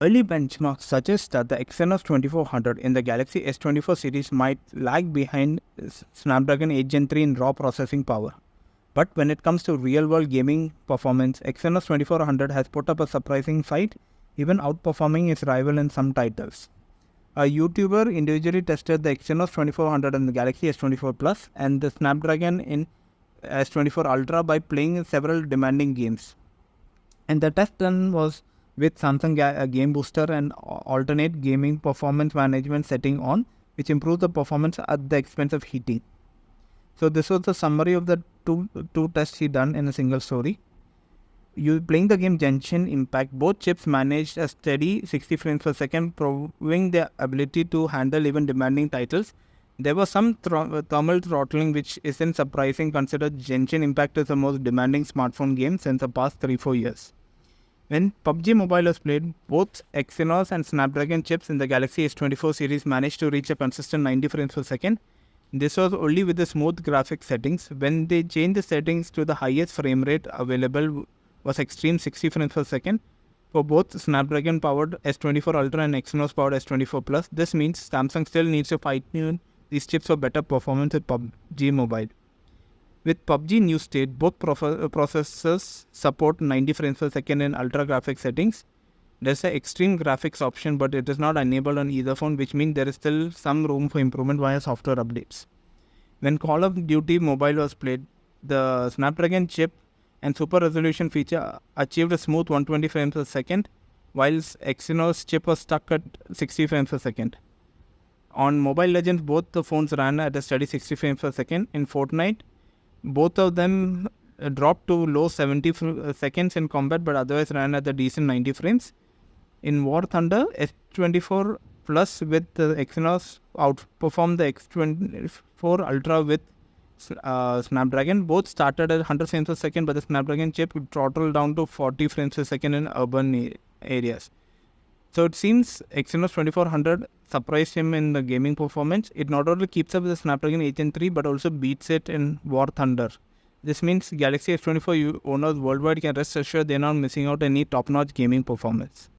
Early benchmarks suggest that the Exynos 2400 in the Galaxy S24 series might lag behind Snapdragon 8 Gen 3 in raw processing power. But when it comes to real-world gaming performance, Exynos 2400 has put up a surprising fight, even outperforming its rival in some titles. A YouTuber individually tested the Exynos 2400 and the Galaxy S24 Plus and the Snapdragon in S24 Ultra by playing several demanding games. And the test done was with Samsung Game Booster and alternate gaming performance management setting on, which improves the performance at the expense of heating. So this was the summary of the two tests he done in a single story. You playing the game Genshin Impact, both chips managed a steady 60 frames per second, proving their ability to handle even demanding titles. There was some thermal throttling, which isn't surprising considering Genshin Impact is the most demanding smartphone game since the past 3-4 years. When PUBG Mobile was played, both Exynos and Snapdragon chips in the Galaxy S24 series managed to reach a consistent 90 frames per second. This was only with the smooth graphics settings. When they changed the settings to the highest frame rate available was extreme 60 frames per second for both Snapdragon powered S24 Ultra and Exynos powered S24 Plus. This means Samsung still needs to fine-tune these chips for better performance with PUBG Mobile. With PUBG new state, both processors support 90 frames per second in ultra graphics settings. There's an extreme graphics option, but it is not enabled on either phone, which means there is still some room for improvement via software updates. When Call of Duty Mobile was played, the Snapdragon chip and super resolution feature achieved a smooth 120 frames per second, whilst Exynos chip was stuck at 60 frames per second. On Mobile Legends, both the phones ran at a steady 60 frames per second. In Fortnite, both of them dropped to low 70 seconds in combat, but otherwise ran at a decent 90 frames. In War Thunder, S24 Plus with the Exynos outperformed the X24 Ultra with Snapdragon. Both started at 100 frames per second, but the Snapdragon chip throttled down to 40 frames per second in urban areas. So it seems Exynos 2400 surprised him in the gaming performance. It not only keeps up with the Snapdragon 8 Gen 3 but also beats it in War Thunder. This means Galaxy S24 owners worldwide can rest assured they're not missing out any top-notch gaming performance.